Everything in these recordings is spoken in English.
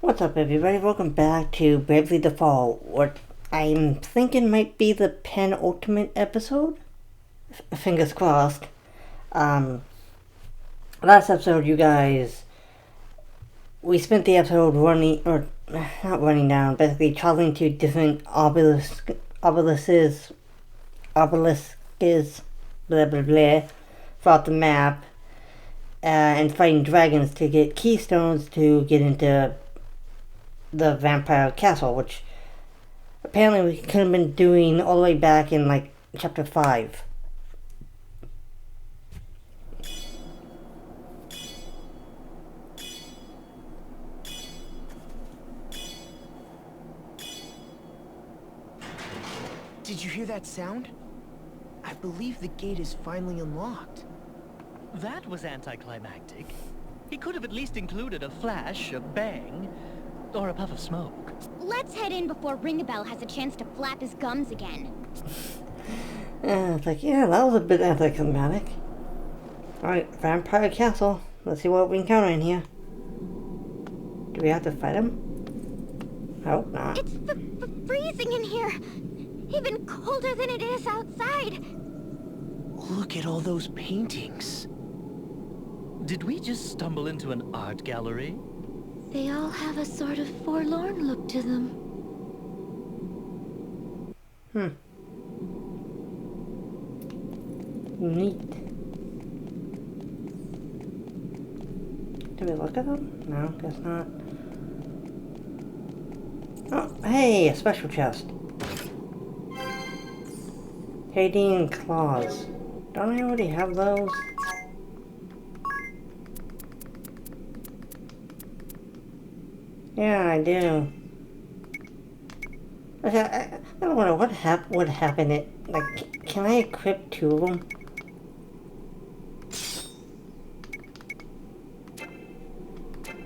What's up, everybody? Welcome back to Bravely Default, what I'm thinking might be the penultimate episode. Fingers crossed. Last episode, you guys, we spent the episode running, or not running down, basically traveling to different obelisks, blah blah blah, throughout the map, and fighting dragons to get keystones to get into the vampire castle, which apparently we could have been doing all the way back in like chapter 5. Did you hear that sound? I believe the gate is finally unlocked. That was anticlimactic. He could have at least included a flash, a bang, or a puff of smoke. Let's head in before Ringabel has a chance to flap his gums again. It's like, yeah, that was a bit anticlimactic. Alright, Vampire Castle. Let's see what we encounter in here. Do we have to fight him? Hope not. It's freezing in here. Even colder than it is outside. Look at all those paintings. Did we just stumble into an art gallery? They all have a sort of forlorn look to them. Neat. Do we look at them? No, guess not. Oh, hey, a special chest. Hadean claws. Don't I already have those? Yeah, I do. I don't know what would happen. Can I equip 2 of them?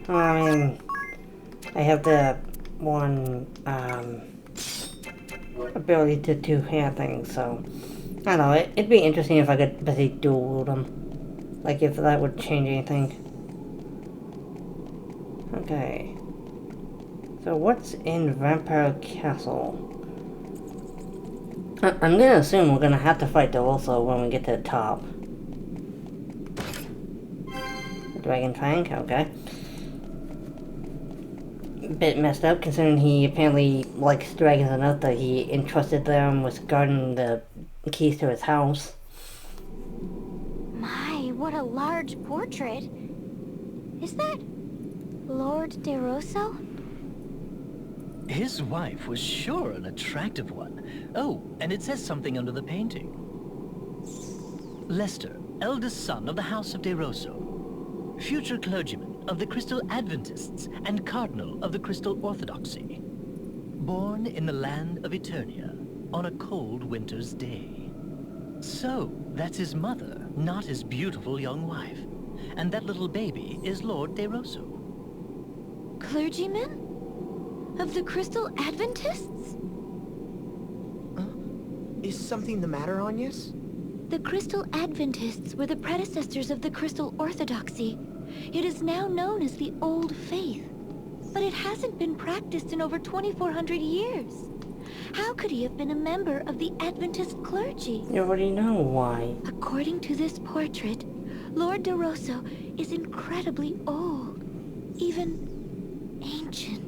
Well, I mean, I have the one ability to two-hand things, so I don't know. It'd be interesting if I could basically dual them, like if that would change anything. Okay. So what's in Vampire Castle? I'm gonna assume we're gonna have to fight Deroso when we get to the top. Dragon Tank, okay. Bit messed up considering he apparently likes dragons enough that he entrusted them with guarding the keys to his house. My, what a large portrait. Is that Lord Deroso? His wife was sure an attractive one. Oh, and it says something under the painting. Lester, eldest son of the House of Deroso, future clergyman of the Crystal Adventists and cardinal of the Crystal Orthodoxy. Born in the land of Eternia on a cold winter's day. So, that's his mother, not his beautiful young wife. And that little baby is Lord Deroso. Clergyman? Of the Crystal Adventists? Is something the matter, Agnes? The Crystal Adventists were the predecessors of the Crystal Orthodoxy. It is now known as the Old Faith. But it hasn't been practiced in over 2,400 years. How could he have been a member of the Adventist clergy? You already know why. According to this portrait, Lord Deroso is incredibly old. Even ancient.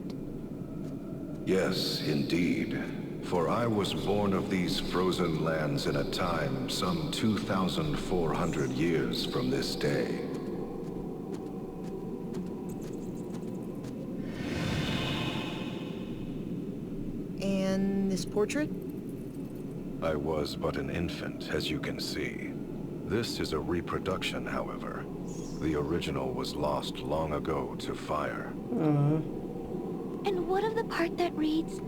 Yes, indeed. For I was born of these frozen lands in a time some 2,400 years from this day. And this portrait? I was but an infant, as you can see. This is a reproduction, however. The original was lost long ago to fire. And what of the part that reads,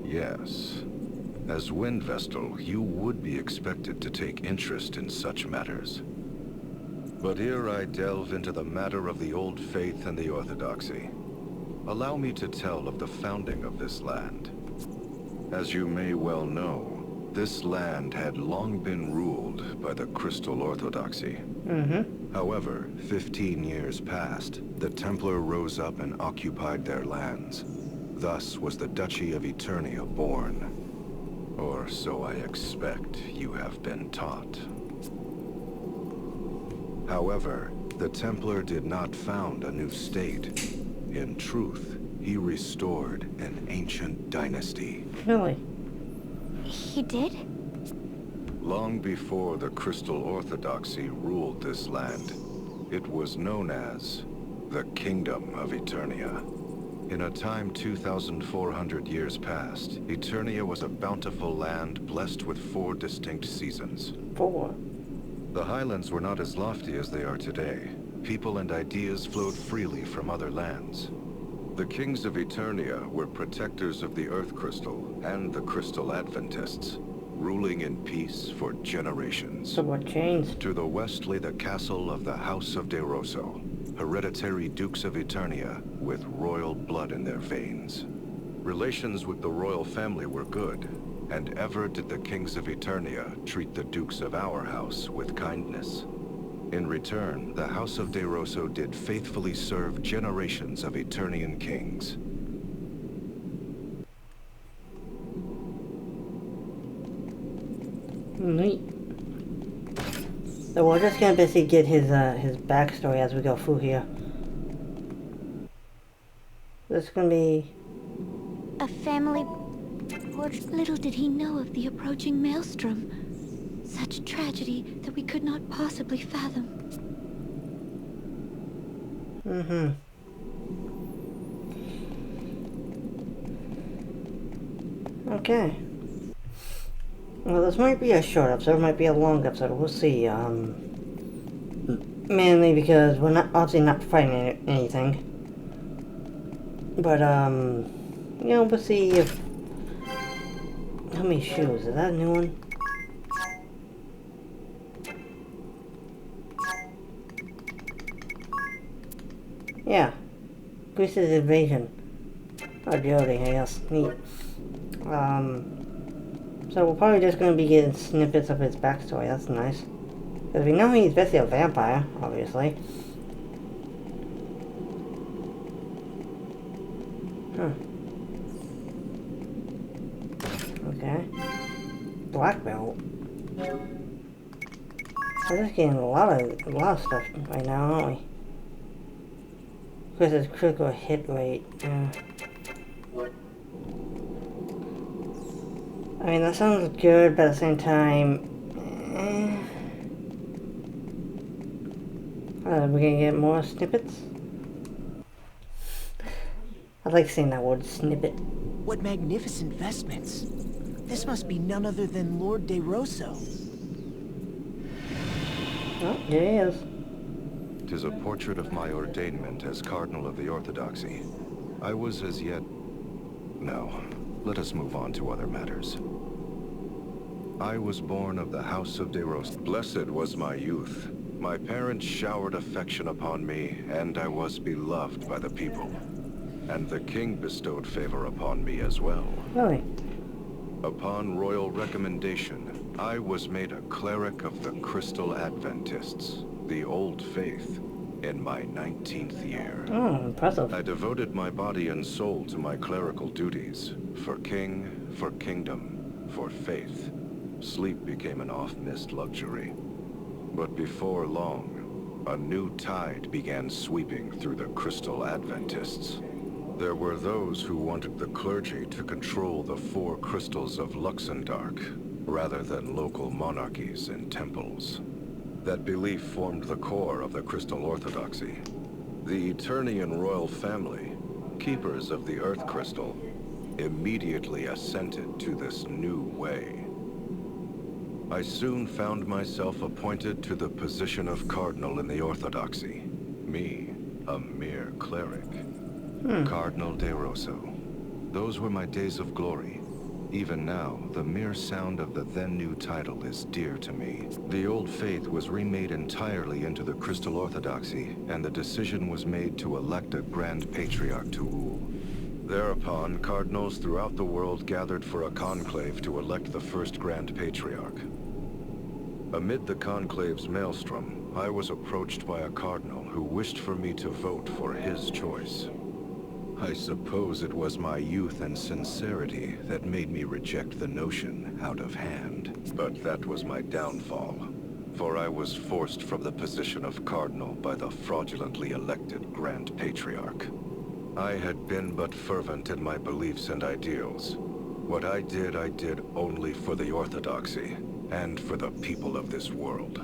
Yes. As Wind Vestal, you would be expected to take interest in such matters. But ere I delve into the matter of the Old Faith and the Orthodoxy, allow me to tell of the founding of this land. As you may well know, this land had long been ruled by the Crystal Orthodoxy. However, 15 years passed. The Templar rose up and occupied their lands. Thus was the Duchy of Eternia born. Or so I expect you have been taught. However, the Templar did not found a new state. In truth, he restored an ancient dynasty. Really? He did? Long before the Crystal Orthodoxy ruled this land, it was known as the Kingdom of Eternia. In a time 2,400 years past, Eternia was a bountiful land blessed with 4 distinct seasons. 4. The highlands were not as lofty as they are today. People and ideas flowed freely from other lands. The kings of Eternia were protectors of the Earth Crystal and the Crystal Adventists, ruling in peace for generations. So what changed? To the west lay the castle of the House of De Rosso, hereditary dukes of Eternia with royal blood in their veins. Relations with the royal family were good, and ever did the kings of Eternia treat the dukes of our house with kindness. In return, the House of De Rosso did faithfully serve generations of Eternian kings. Neat. So we're just gonna basically get his backstory as we go through here. This is gonna be A family... Little did he know of the approaching maelstrom. Such tragedy that we could not possibly fathom. Okay. Well, this might be a short episode, it might be a long episode, we'll see. Mainly because we're not obviously not fighting anything. But you know, we'll see if... How many shoes? Is that a new one? Yeah. Greece's invasion. Oh, Jody, yes. Neat. So we're probably just going to be getting snippets of his backstory. That's nice. Because we know he's basically a vampire, obviously. Huh. Okay. Black belt. We're just getting a lot of stuff right now, aren't we? Because it's critical hit rate. Yeah. I mean, that sounds good, but at the same time, we're gonna get more snippets. I like saying that word, snippet. What magnificent vestments. This must be none other than Lord De Rosso. Oh, there he is. 'Tis a portrait of my ordainment as Cardinal of the Orthodoxy. I was as yet... No, let us move on to other matters. I was born of the House of De Rosso. Blessed was my youth. My parents showered affection upon me, and I was beloved by the people. And the king bestowed favor upon me as well. Really? Upon royal recommendation, I was made a cleric of the Crystal Adventists, the Old Faith, in my 19th year. Oh, impressive. I devoted my body and soul to my clerical duties, for king, for kingdom, for faith. Sleep became an oft-missed luxury. But before long, a new tide began sweeping through the Crystal Adventists. There were those who wanted the clergy to control the 4 crystals of Luxendark, rather than local monarchies and temples. That belief formed the core of the Crystal Orthodoxy. The Eternian royal family, keepers of the Earth Crystal, immediately assented to this new way. I soon found myself appointed to the position of Cardinal in the Orthodoxy. Me, a mere cleric. Cardinal De Rosso. Those were my days of glory. Even now, the mere sound of the then-new title is dear to me. The old faith was remade entirely into the Crystal Orthodoxy, and the decision was made to elect a Grand Patriarch to rule. Thereupon, cardinals throughout the world gathered for a conclave to elect the first Grand Patriarch. Amid the conclave's maelstrom, I was approached by a cardinal who wished for me to vote for his choice. I suppose it was my youth and sincerity that made me reject the notion out of hand. But that was my downfall, for I was forced from the position of cardinal by the fraudulently elected Grand Patriarch. I had been but fervent in my beliefs and ideals. What I did only for the Orthodoxy, and for the people of this world.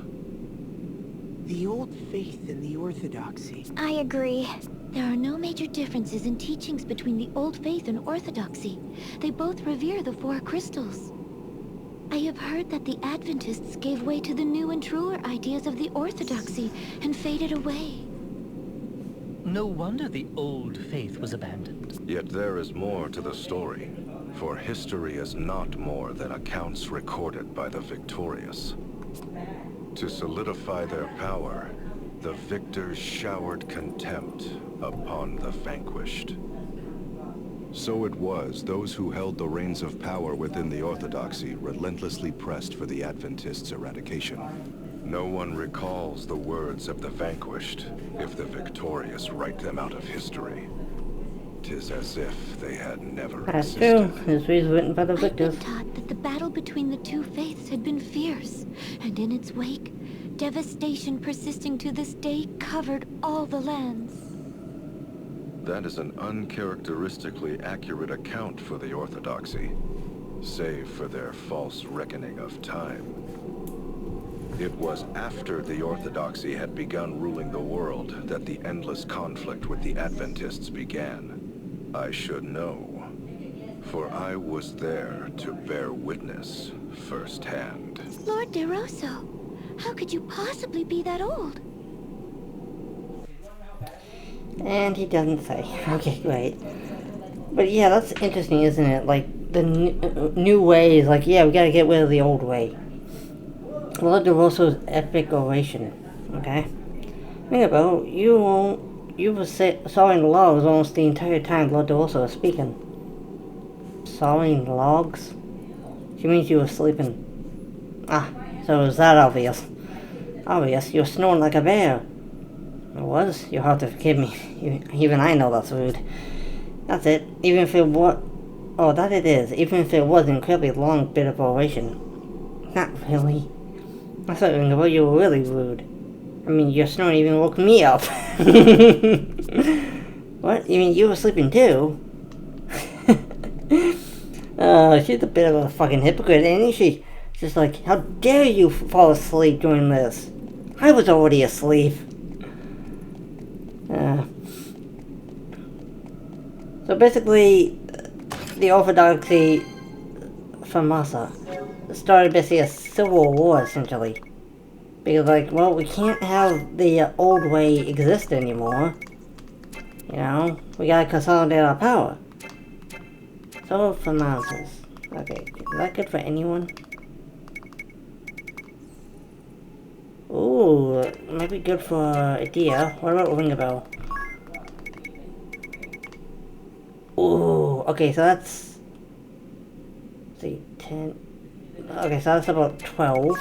The old faith and the Orthodoxy. I agree. There are no major differences in teachings between the Old Faith and Orthodoxy. They both revere the Four Crystals. I have heard that the Adventists gave way to the new and truer ideas of the Orthodoxy and faded away. No wonder the Old Faith was abandoned. Yet there is more to the story, for history is not more than accounts recorded by the victorious. To solidify their power, the victors showered contempt upon the vanquished. So it was those who held the reins of power within the Orthodoxy relentlessly pressed for the Adventists' eradication. No one recalls the words of the vanquished if the victorious write them out of history. 'Tis as if they had never That's existed. true. History is written by the I've been victors. taught that the battle between the two faiths had been fierce, and in its wake, devastation persisting to this day covered all the lands. That is an uncharacteristically accurate account for the Orthodoxy, save for their false reckoning of time. It was after the Orthodoxy had begun ruling the world that the endless conflict with the Adventists began. I should know, for I was there to bear witness firsthand. Lord DeRosso, how could you possibly be that old? And he doesn't say. Okay, great. But yeah, that's interesting, isn't it? Like, the new ways, like, yeah, we gotta get rid of the old way. Lord DeRosso's epic oration, okay? Think about it, you were sawing logs almost the entire time Lord DeRosso was speaking. Sawing logs? She means you were sleeping. Ah, so it was that obvious. Obvious, you were snoring like a bear. It was? You'll have to forgive me. Even I know that's rude. That's it. Even if it was... Oh, that it is. Even if it was an incredibly long bit of oration. Not really. I thought about you were really rude. I mean, your snoring even woke me up. What? You mean you were sleeping too? She's a bit of a fucking hypocrite, ain't she? Just like, how dare you fall asleep during this? I was already asleep. So basically, the Orthodoxy from Massa started basically a civil war, essentially. Because, like, well, we can't have the old way exist anymore. You know? We gotta consolidate our power. So, for nonsense. Okay, is that good for anyone? Ooh, might be good for Adia. What about Ring a Bell? Ooh, okay, so that's... Let's see, 10... Okay, so that's about 12.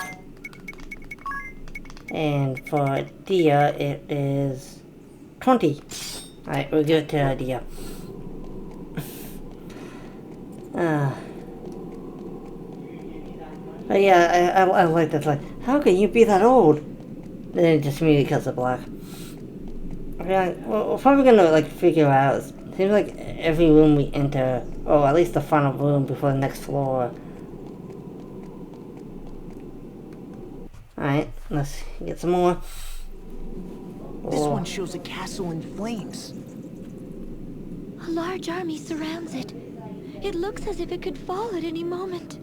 And for Dia, it is 20. Alright, we'll give it to Dia. But yeah, I like that. Like, how can you be that old? Then it just immediately cuts to black. Okay, well, we're probably gonna like figure out. Seems like every room we enter, or at least the final room before the next floor. Alright, let's get some more. This one shows a castle in flames. A large army surrounds it. It looks as if it could fall at any moment.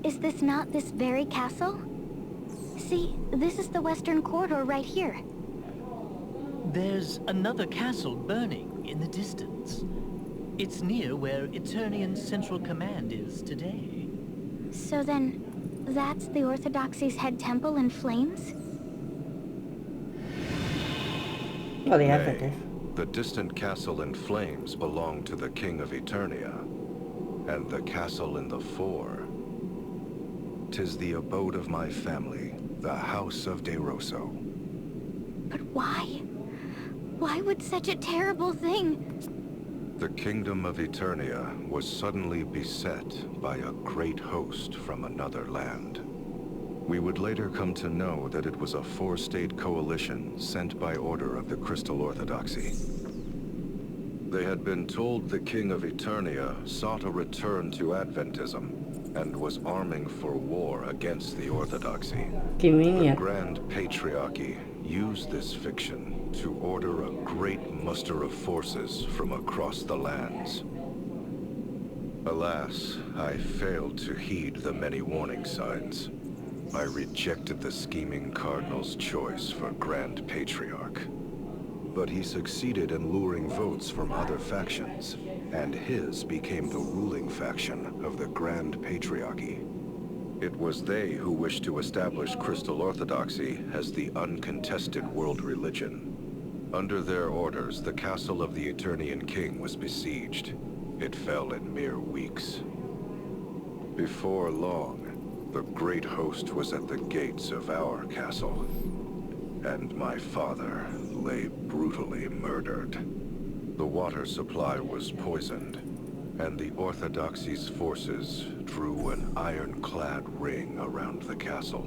Is this not this very castle? See, this is the western corridor right here. There's another castle burning in the distance. It's near where Eternian's central command is today. So then, that's the Orthodoxy's head temple in flames? Oh, the Nay, Adventist. the distant castle in flames belonged to the King of Eternia, and the castle in the fore, 'tis the abode of my family, The House of De Rosso. But why? Why would such a terrible thing? The Kingdom of Eternia was suddenly beset by a great host from another land. We would later come to know that it was a four-state coalition sent by order of the Crystal Orthodoxy. They had been told the King of Eternia sought a return to Adventism and was arming for war against the Orthodoxy. The Convenient. Grand Patriarchy used this fiction to order a great muster of forces from across the lands. Alas, I failed to heed the many warning signs. I rejected the scheming Cardinal's choice for Grand Patriarch. But he succeeded in luring votes from other factions, and his became the ruling faction of the Grand Patriarchy. It was they who wished to establish Crystal Orthodoxy as the uncontested world religion. Under their orders, the castle of the Eternian King was besieged. It fell in mere weeks. Before long, the great host was at the gates of our castle, and my father lay brutally murdered. The water supply was poisoned, and the Orthodoxy's forces drew an ironclad ring around the castle.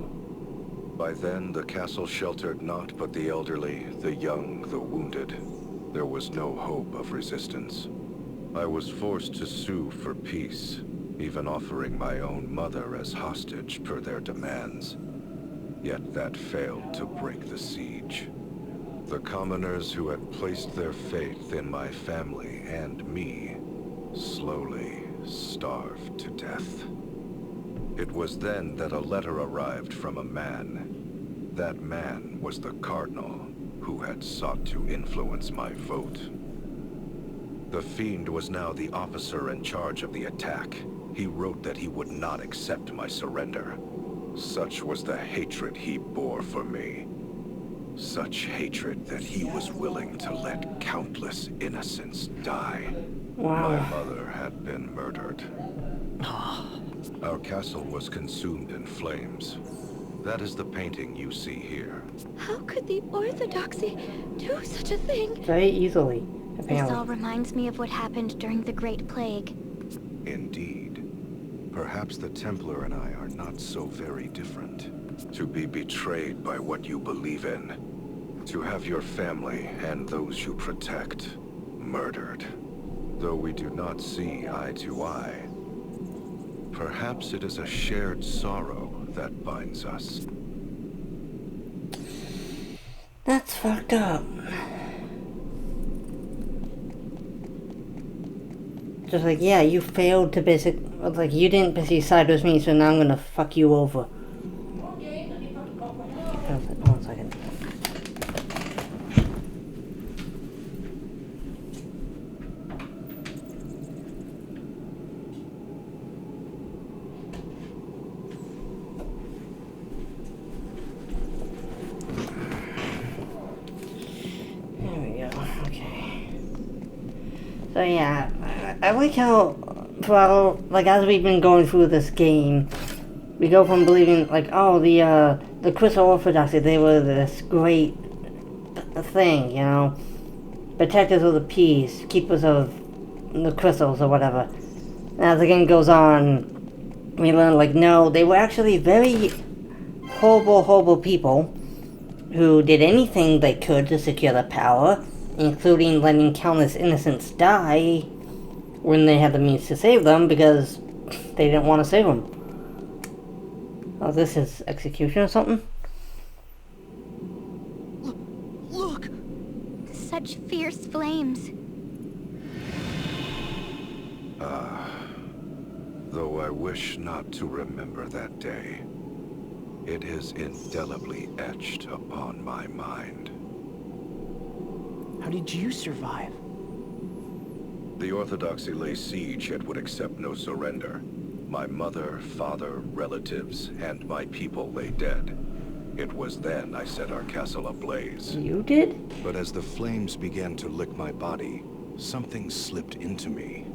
By then, the castle sheltered not but the elderly, the young, the wounded. There was no hope of resistance. I was forced to sue for peace, even offering my own mother as hostage per their demands. Yet that failed to break the siege. The commoners who had placed their faith in my family and me slowly starved to death. It was then that a letter arrived from a man. That man was the Cardinal, who had sought to influence my vote. The Fiend was now the officer in charge of the attack. He wrote that he would not accept my surrender. Such was the hatred he bore for me. Such hatred that he was willing to let countless innocents die. Wow. My mother had been murdered. Our castle was consumed in flames. That is the painting you see here. How could the Orthodoxy do such a thing? Very easily, This apparently. all reminds me of what happened during the Great Plague. Indeed. Perhaps the Templar and I are not so very different. To be betrayed by what you believe in. To have your family and those you protect murdered. Though we do not see eye to eye, perhaps it is a shared sorrow that binds us. That's fucked up. Just like, yeah, you failed to like, you didn't basically side with me, so now I'm gonna fuck you over. One second. There we go, okay. So yeah, I like how, like, as we've been going through this game, we go from believing, like, oh, the Crystal Orthodoxy, they were this great thing, you know, protectors of the peace, keepers of the crystals or whatever. And as the game goes on, we learn, like, no, they were actually very horrible people who did anything they could to secure the power, including letting countless innocents die when they had the means to save them because they didn't want to save them. Oh, this is execution or something? Look! Such fierce flames. Though I wish not to remember that day, it is indelibly etched upon my mind. How did you survive? The Orthodoxy lay siege yet would accept no surrender. My mother, father, relatives, and my people lay dead. It was then I set our castle ablaze. You did? But as the flames began to lick my body, something slipped into me.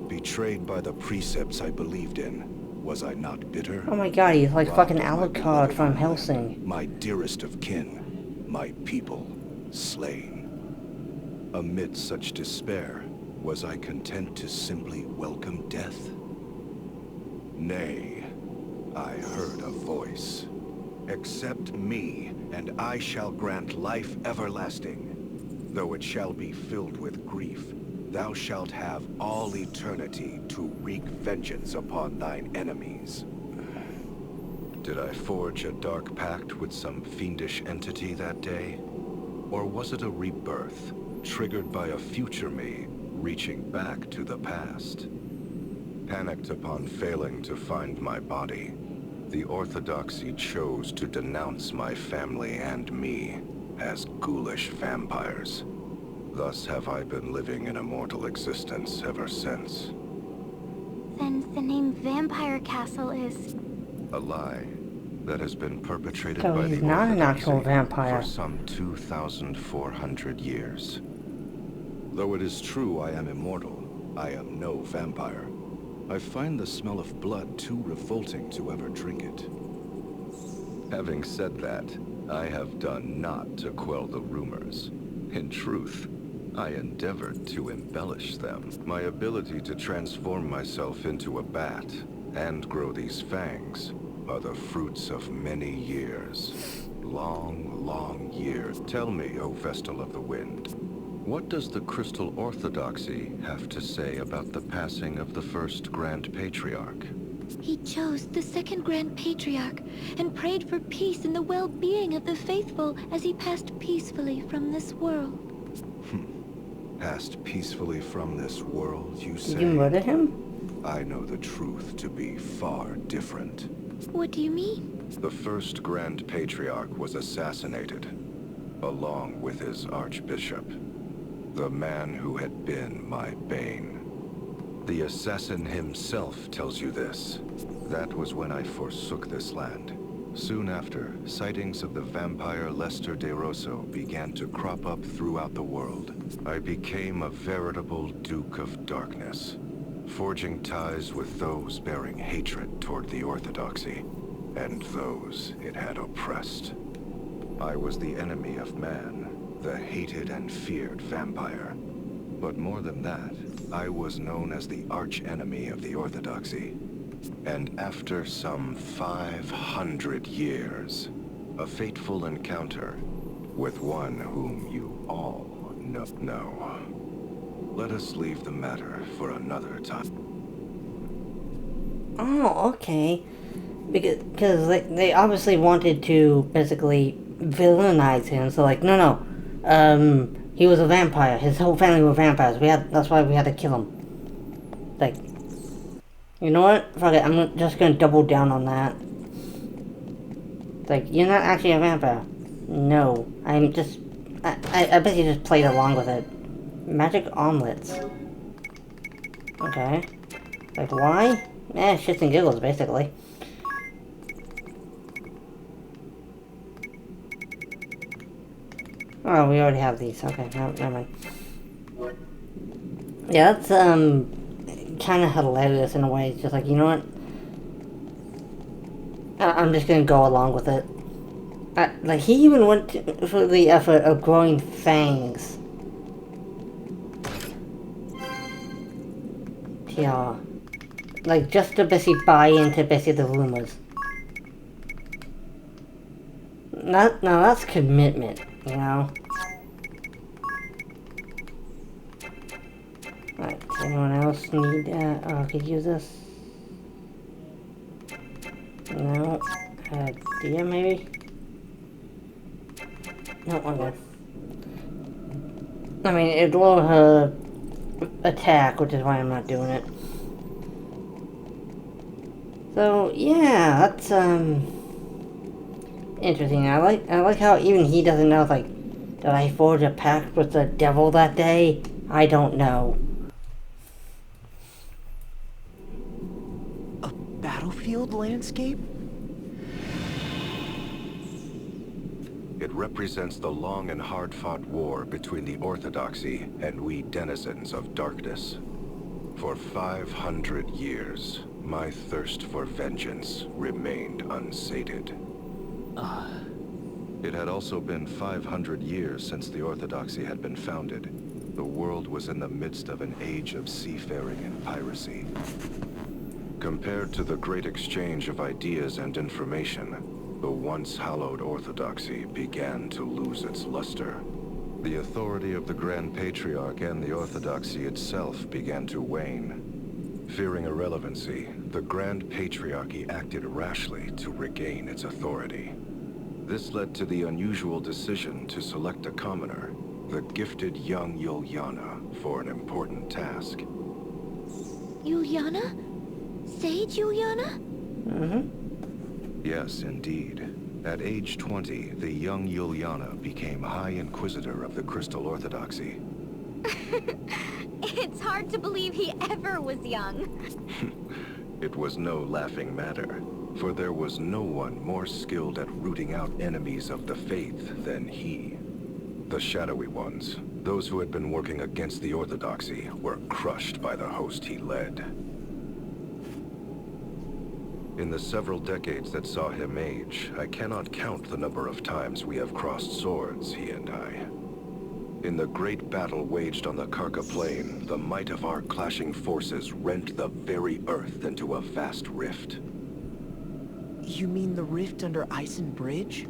Betrayed by the precepts I believed in, Was I not bitter? Oh my god, he's like Robbed fucking of my Alucard beloved from homeland, Helsing. my dearest of kin, my people, slain. Amid such despair, was I content to simply welcome death? Nay, I heard a voice. Accept me, and I shall grant life everlasting. Though it shall be filled with grief, thou shalt have all eternity to wreak vengeance upon thine enemies. Did I forge a dark pact with some fiendish entity that day? Or was it a rebirth, triggered by a future me, reaching back to the past? Panicked upon failing to find my body, the Orthodoxy chose to denounce my family and me as ghoulish vampires. Thus have I been living an immortal existence ever since. Then the name Vampire Castle is... A lie that has been perpetrated So by he's the not an Orthodoxy actual vampire. for some 2,400 years. Though it is true I am immortal, I am no vampire. I find the smell of blood too revolting to ever drink it. Having said that, I have done naught to quell the rumors. In truth, I endeavored to embellish them. My ability to transform myself into a bat and grow these fangs are the fruits of many years. Long, long years. Tell me, O Vestal of the Wind, what does the Crystal Orthodoxy have to say about the passing of the first Grand Patriarch? He chose the second Grand Patriarch and prayed for peace and the well-being of the faithful as he passed peacefully from this world. Passed peacefully from this world, you say? Did you murder him? I know the truth to be far different. What do you mean? The first Grand Patriarch was assassinated, along with his Archbishop, the man who had been my bane. The assassin himself tells you this. That was when I forsook this land. Soon after, sightings of the vampire Lester DeRosso began to crop up throughout the world. I became a veritable Duke of Darkness, forging ties with those bearing hatred toward the Orthodoxy, and those it had oppressed. I was the enemy of man, the hated and feared vampire. But more than that, I was known as the arch-enemy of the Orthodoxy. And after some 500 years, a fateful encounter with one whom you all know. Let us leave the matter for another time. Oh, okay. Because they obviously wanted to basically villainize him, so like, no, he was a vampire. His whole family were vampires. That's why we had to kill him. Like, you know what? Fuck it, I'm just gonna double down on that. Like, you're not actually a vampire. No, I'm just... I bet you just played along with it. Magic omelets. Okay. Like, why? Shits and giggles, basically. Oh, we already have these. Okay, never mind. Yeah, that's, kind of hilarious in a way. It's just like, you know what? I'm just gonna go along with it. Like, he even went for the effort of growing fangs. Yeah. Like, just to basically buy into basically the rumors. Now that's commitment, you know? Alright, does anyone else need, could use this? No. Dia, maybe? No, okay. I mean, it'd lower her attack, which is why I'm not doing it. So, yeah, that's, interesting. I like how even he doesn't know, like, did I forge a pact with the devil that day? I don't know. A battlefield landscape? It represents the long and hard-fought war between the Orthodoxy and we denizens of darkness. For 500 years, my thirst for vengeance remained unsated. It had also been 500 years since the Orthodoxy had been founded. The world was in the midst of an age of seafaring and piracy. Compared to the great exchange of ideas and information, the once hallowed Orthodoxy began to lose its luster. The authority of the Grand Patriarch and the Orthodoxy itself began to wane. Fearing irrelevancy, the Grand Patriarchy acted rashly to regain its authority. This led to the unusual decision to select a commoner, the gifted young Yuliana, for an important task. Yuliana? Sage Yuliana? Yes, indeed. At age 20, the young Yuliana became High Inquisitor of the Crystal Orthodoxy. It's hard to believe he ever was young. It was no laughing matter, for there was no one more skilled at rooting out enemies of the faith than he. The shadowy ones, those who had been working against the Orthodoxy, were crushed by the host he led. In the several decades that saw him age, I cannot count the number of times we have crossed swords, he and I. In the great battle waged on the Karka Plain, the might of our clashing forces rent the very earth into a vast rift. You mean the rift under Ison Bridge?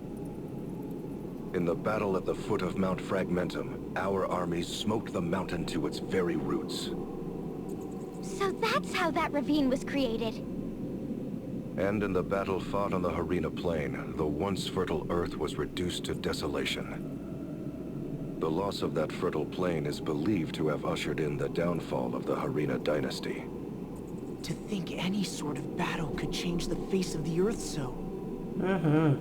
In the battle at the foot of Mount Fragmentum, our armies smote the mountain to its very roots. So that's how that ravine was created. And in the battle fought on the Harina Plain, the once fertile earth was reduced to desolation. The loss of that fertile plain is believed to have ushered in the downfall of the Harina dynasty. To think any sort of battle could change the face of the earth so.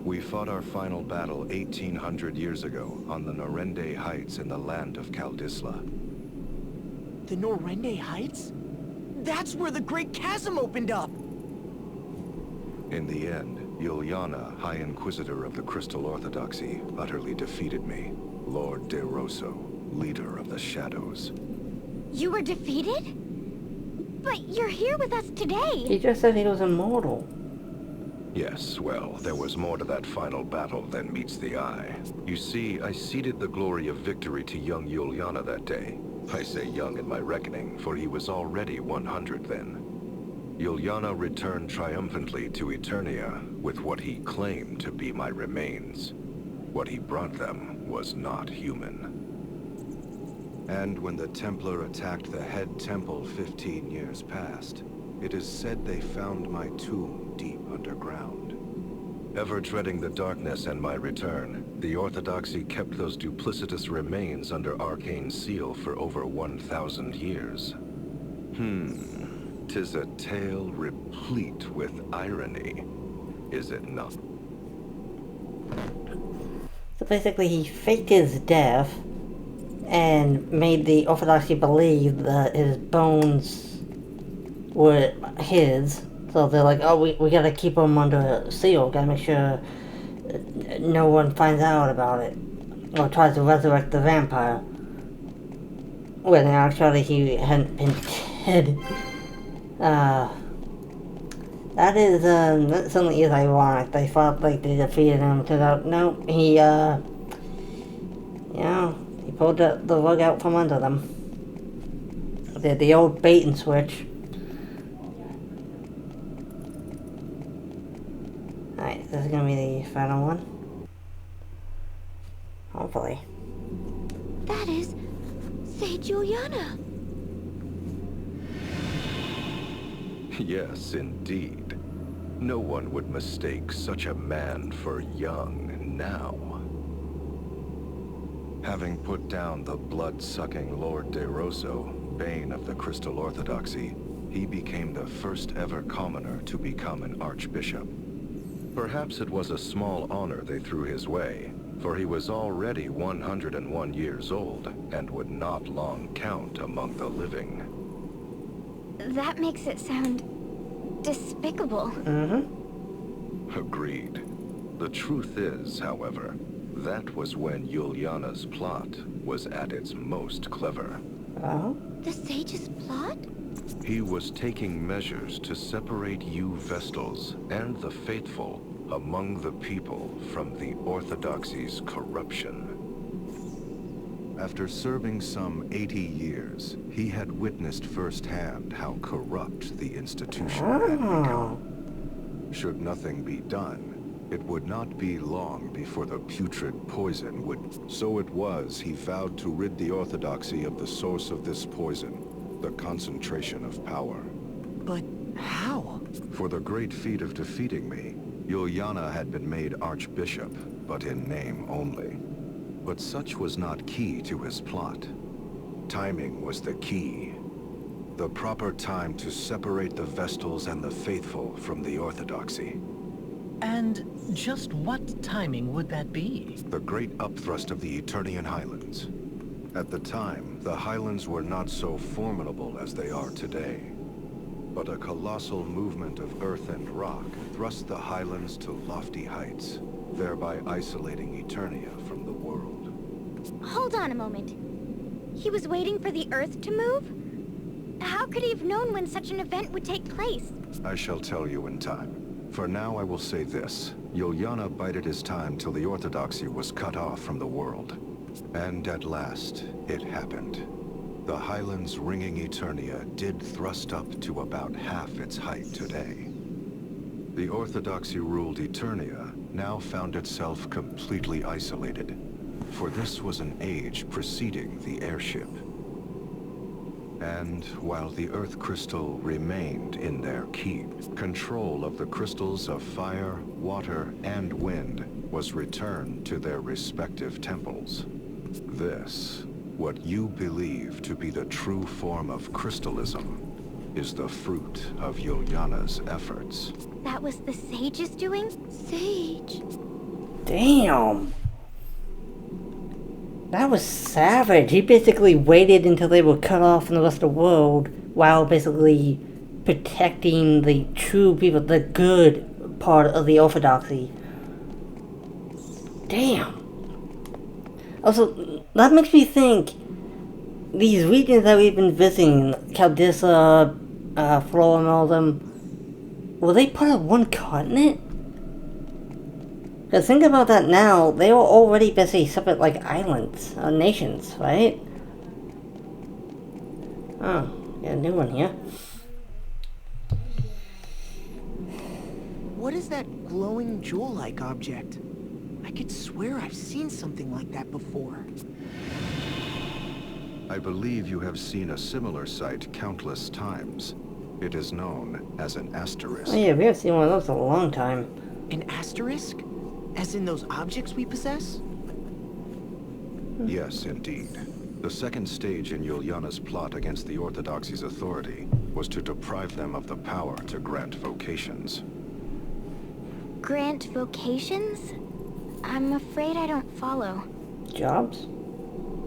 We fought our final battle 1800 years ago on the Norende Heights in the land of Kaldisla. The Norende Heights? That's where the Great Chasm opened up! In the end, Yuliana, High Inquisitor of the Crystal Orthodoxy, utterly defeated me, Lord De Rosso, leader of the Shadows. You were defeated? But you're here with us today. He just said he was immortal. Yes, well, there was more to that final battle than meets the eye. You see, I ceded the glory of victory to young Yuliana that day. I say young in my reckoning, for he was already 100 then. Yuliana returned triumphantly to Eternia with what he claimed to be my remains. What he brought them was not human. And when the Templar attacked the head temple 15 years past, it is said they found my tomb deep underground. Ever dreading the darkness and my return, the Orthodoxy kept those duplicitous remains under arcane seal for over 1,000 years. 'Tis a tale replete with irony, is it not? So basically he faked his death and made the Orthodoxy believe that his bones were his. So they're like, oh, we gotta keep him under seal, gotta make sure no one finds out about it. Or tries to resurrect the vampire. When actually he hadn't been dead. That is, that certainly is ironic. They thought like they defeated him, turned out, no, he, he pulled the rug out from under them. The old bait and switch. Alright, this is gonna be the final one. Hopefully. That is Sage Yuliana. Yes, indeed. No one would mistake such a man for young now. Having put down the blood-sucking Lord De Rosso, bane of the Crystal Orthodoxy, he became the first ever commoner to become an archbishop. Perhaps it was a small honor they threw his way, for he was already 101 years old and would not long count among the living. That makes it sound despicable. Agreed. The truth is, however, that was when Yuliana's plot was at its most clever. Oh? The Sage's plot? He was taking measures to separate you Vestals and the faithful among the people from the Orthodoxy's corruption. After serving some 80 years, he had witnessed firsthand how corrupt the institution had become. Should nothing be done, it would not be long before the putrid poison would... So it was he vowed to rid the Orthodoxy of the source of this poison, the concentration of power. But how? For the great feat of defeating me, Yuliana had been made Archbishop, but in name only. But such was not key to his plot. Timing was the key. The proper time to separate the Vestals and the faithful from the Orthodoxy. And just what timing would that be? The great upthrust of the Eternian Highlands. At the time, the Highlands were not so formidable as they are today. But a colossal movement of earth and rock thrust the Highlands to lofty heights, thereby isolating Eternia from the world. Hold on a moment. He was waiting for the Earth to move? How could he have known when such an event would take place? I shall tell you in time. For now I will say this. Yuliana bided his time till the Orthodoxy was cut off from the world. And at last, it happened. The Highlands ringing Eternia did thrust up to about half its height today. The Orthodoxy-ruled Eternia now found itself completely isolated, for this was an age preceding the airship. And while the Earth Crystal remained in their keep, control of the crystals of fire, water, and wind was returned to their respective temples. This, what you believe to be the true form of crystalism, is the fruit of Yuliana's efforts. That was the Sage's doing? Sage. Damn. That was savage. He basically waited until they were cut off from the rest of the world while basically protecting the true people, the good part of the Orthodoxy. Damn. Also, that makes me think these regions that we've been visiting, Caldissa, Flora and all of them, were they part of one continent? Because think about that now, they were already basically separate, like, islands, nations, right? Oh, got a new one here. What is that glowing jewel-like object? I could swear I've seen something like that before. I believe you have seen a similar sight countless times. It is known as an asterisk. Oh yeah, we haven't seen one of those in a long time. An asterisk? As in those objects we possess? Yes, indeed. The second stage in Yuliana's plot against the Orthodoxy's authority was to deprive them of the power to grant vocations. Grant vocations? I'm afraid I don't follow. Jobs?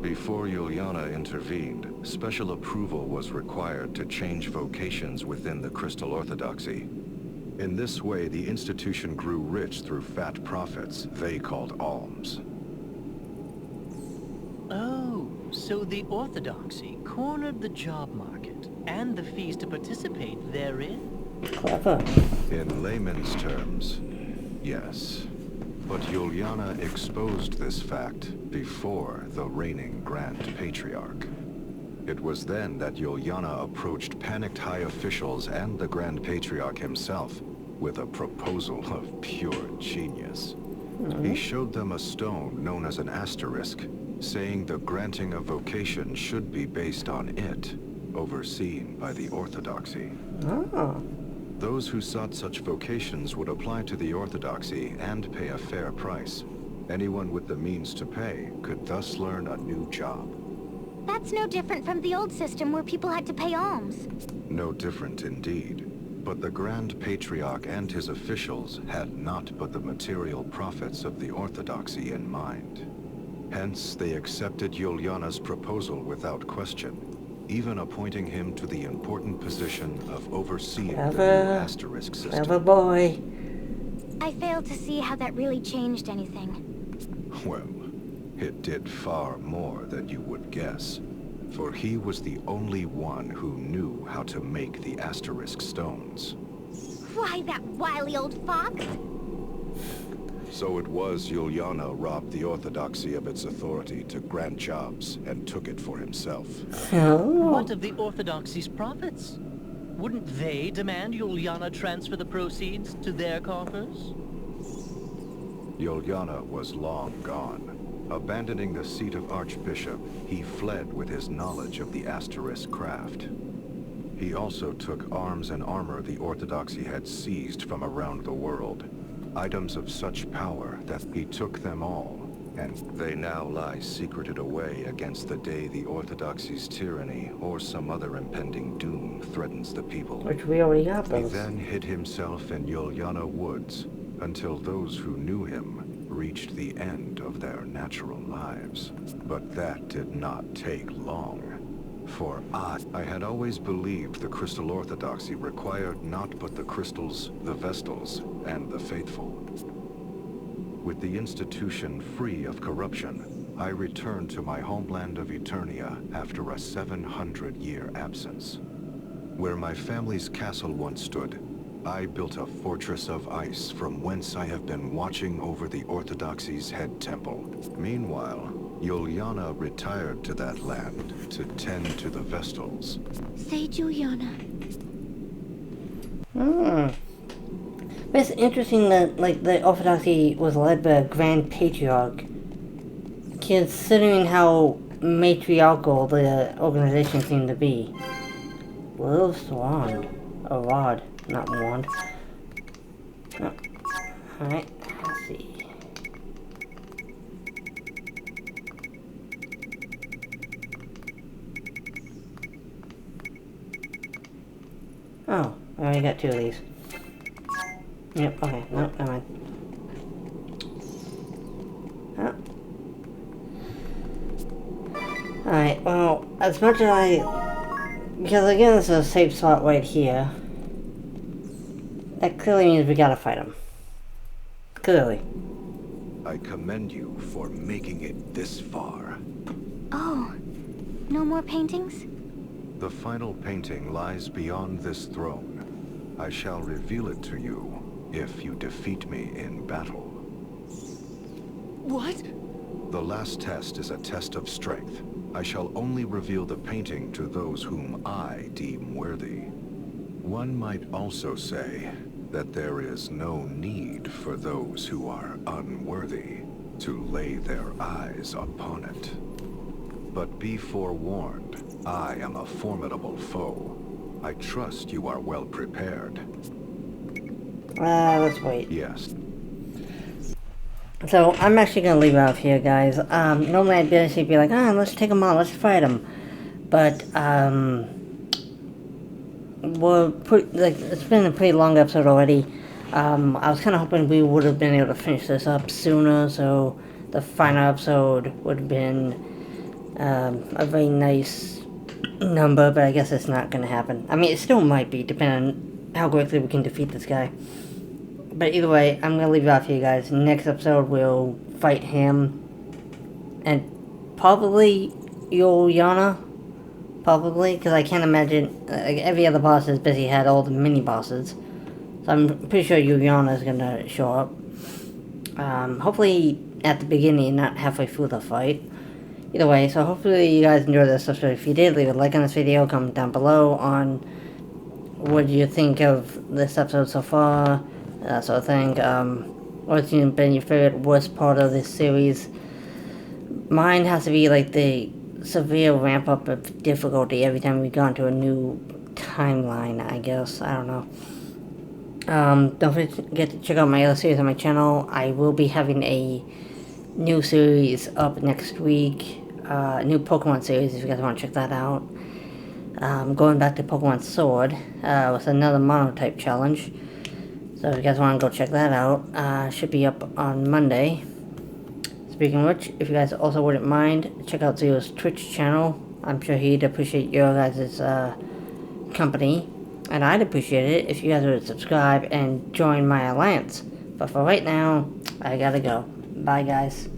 Before Yuliana intervened, special approval was required to change vocations within the Crystal Orthodoxy. In this way, the institution grew rich through fat profits they called alms. Oh, so the Orthodoxy cornered the job market and the fees to participate therein? Clever. In layman's terms, yes. But Yuliana exposed this fact before the reigning Grand Patriarch. It was then that Yuliana approached panicked high officials and the Grand Patriarch himself with a proposal of pure genius. He showed them a stone known as an asterisk, saying the granting of vocation should be based on it, overseen by the Orthodoxy. Oh. Those who sought such vocations would apply to the Orthodoxy and pay a fair price. Anyone with the means to pay could thus learn a new job. That's no different from the old system where people had to pay alms. No different indeed. But the Grand Patriarch and his officials had not but the material profits of the Orthodoxy in mind. Hence, they accepted Yuliana's proposal without question, even appointing him to the important position of overseeing the new asterisk system. Clever boy. I fail to see how that really changed anything. Well, it did far more than you would guess. for he was the only one who knew how to make the Asterisk stones. Why, that wily old fox? So it was Juliana robbed the Orthodoxy of its authority to grant jobs and took it for himself. Oh. What of the Orthodoxy's profits? Wouldn't they demand Juliana transfer the proceeds to their coffers? Juliana was long gone. Abandoning the seat of Archbishop, he fled with his knowledge of the Asterisk craft. He also took arms and armor the Orthodoxy had seized from around the world. Items of such power that he took them all, and they now lie secreted away against the day the Orthodoxy's tyranny or some other impending doom threatens the people. Which we already got He those. then hid himself in Juliana Woods until those who knew him reached the end of their natural lives. But that did not take long. For I had always believed the Crystal Orthodoxy required not but the crystals, the Vestals, and the faithful. With the institution free of corruption, I returned to my homeland of Eternia after a 700-year absence. Where my family's castle once stood, I built a fortress of ice from whence I have been watching over the Orthodoxy's head temple. Meanwhile, Juliana retired to that land to tend to the Vestals. Say Juliana. But it's interesting that, like, the Orthodoxy was led by a Grand Patriarch, considering how matriarchal the organization seemed to be. Lil's wand. A rod, not wand. Oh. Alright, let's see. Oh, I already got 2 of these. Yep, okay, no, never mind. Oh. Alright, well, as much as because again, this is a safe spot right here. That clearly means we gotta fight him. Clearly. I commend you for making it this far. Oh, no more paintings? The final painting lies beyond this throne. I shall reveal it to you if you defeat me in battle. What? The last test is a test of strength. I shall only reveal the painting to those whom I deem worthy. One might also say that there is no need for those who are unworthy to lay their eyes upon it. But be forewarned, I am a formidable foe. I trust you are well prepared. Let's wait. Yes. So, I'm actually gonna leave it off here, guys. Normally I'd basically be like, let's take them on, let's fight them. But, it's been a pretty long episode already. I was kind of hoping we would have been able to finish this up sooner, so the final episode would have been a very nice number, but I guess it's not going to happen. I mean, it still might be, depending on how quickly we can defeat this guy. But either way, I'm going to leave it off here, guys. Next episode, we'll fight him, and probably Juliana. Probably, because I can't imagine, every other boss has basically had all the mini-bosses. So I'm pretty sure Juliana is going to show up. Hopefully at the beginning, not halfway through the fight. Either way, so hopefully you guys enjoyed this episode. If you did, leave a like on this video, comment down below on what you think of this episode so far, that sort of thing. What's been your favorite, worst part of this series? Mine has to be like the severe ramp up of difficulty every time we go into a new timeline, I guess. I don't know. Don't forget to check out my other series on my channel. I will be having a new series up next week. New Pokemon series, if you guys want to check that out. Going back to Pokemon Sword with another Monotype challenge. So if you guys want to go check that out, should be up on Monday. Speaking of which, if you guys also wouldn't mind, check out Zero's Twitch channel. I'm sure he'd appreciate your guys' company. And I'd appreciate it if you guys would subscribe and join my alliance. But for right now, I gotta go. Bye, guys.